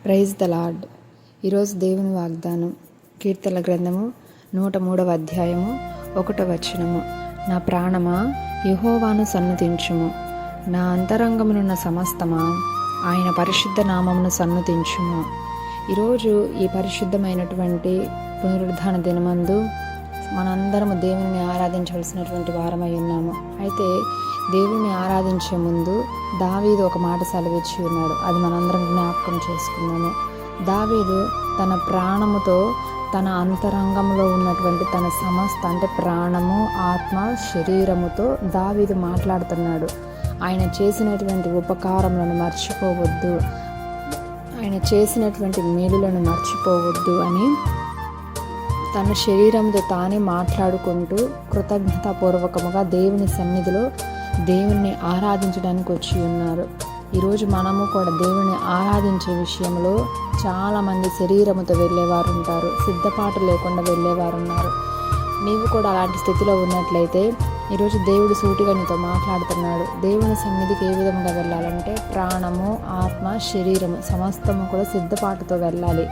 Praise the lord. ఈరోజు దేవుని వాగ్దానం కీర్తనల గ్రంథము 103వ అధ్యాయము 1వ వచనము. నా ప్రాణమా యెహోవాను సన్నుతించుము, నా అంతరంగమునున్న సమస్తమా ఆయన పరిశుద్ధ నామమును సన్నుతించుము. ఈరోజు ఈ పరిశుద్ధమైనటువంటి పునరుద్ధాన దినమందు మనందరము దేవుని ఆరాధించవలసినటువంటి వారమై ఉన్నాము. అయితే దేవుని ఆరాధించే ముందు దావీదు ఒక మాట సెలవిచ్చి ఉన్నాడు. అది మనందరం జ్ఞాపకం చేసుకున్నాము. దావీదు తన ప్రాణముతో, తన అంతరంగంలో ఉన్నటువంటి తన సమస్త అంటే ప్రాణము, ఆత్మ, శరీరముతో దావీదు మాట్లాడుతున్నాడు. ఆయన చేసినటువంటి ఉపకారములను మర్చిపోవద్దు, ఆయన చేసినటువంటి మేలులను మర్చిపోవద్దు అని తన శరీరంతో తానే మాట్లాడుకుంటూ కృతజ్ఞతాపూర్వకముగా దేవుని సన్నిధిలో దేవుణ్ణి ఆరాధించడానికి వచ్చి ఉన్నారు. ఈరోజు మనము కూడా దేవుని ఆరాధించే విషయంలో చాలామంది శరీరముతో వెళ్ళేవారు ఉంటారు, సిద్ధపాటు లేకుండా వెళ్ళేవారు ఉన్నారు. నీవు కూడా అలాంటి స్థితిలో ఉన్నట్లయితే ఈరోజు దేవుడు సూటిగా నీతో మాట్లాడుతున్నాడు. దేవుని సన్నిధికి ఏ విధంగా వెళ్ళాలంటే ప్రాణము, ఆత్మ, శరీరము సమస్తము కూడా సిద్ధపాటుతో వెళ్ళాలి,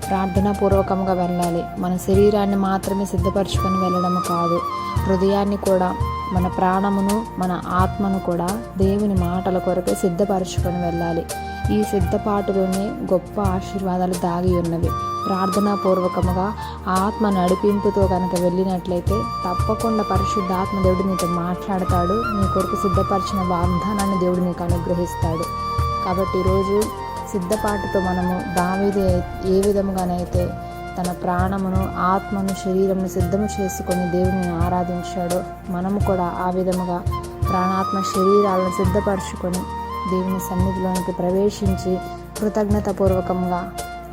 ప్రార్థనాపూర్వకంగా వెళ్ళాలి. మన శరీరాన్ని మాత్రమే సిద్ధపరచుకొని వెళ్ళడం కాదు, హృదయాన్ని కూడా, మన ప్రాణమును, మన ఆత్మను కూడా దేవుని మాటల కొరకే సిద్ధపరచుకొని వెళ్ళాలి. ఈ సిద్ధపాటులోనే గొప్ప ఆశీర్వాదాలు దాగి ఉన్నవి. ప్రార్థనాపూర్వకముగా ఆత్మ నడిపింపుతో కనుక వెళ్ళినట్లయితే తప్పకుండా పరిశుద్ధాత్మ దేవుడు నీతో మాట్లాడతాడు. నీ కొరకు సిద్ధపరిచిన వాగ్దానాన్ని దేవుడు నీకు అనుగ్రహిస్తాడు. కాబట్టి ఈరోజు సిద్ధపాటుతో మనము దావీదు ఏ విధముగానైతే తన ప్రాణమును, ఆత్మను, శరీరమును సిద్ధము చేసుకొని దేవుని ఆరాధించాడో మనము కూడా ఆ విధముగా ప్రాణాత్మ శరీరాలను సిద్ధపరచుకొని దేవుని సన్నిధిలోనికి ప్రవేశించి కృతజ్ఞతాపూర్వకంగా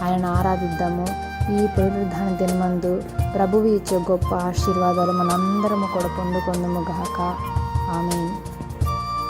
ఆయన ఆరాధిద్దాము. ఈ పునరుద్ధాన దినమందు ప్రభువు ఇచ్చే గొప్ప ఆశీర్వాదాలు మనందరము కూడా పొందుకొందుము గాక. ఆమేన్.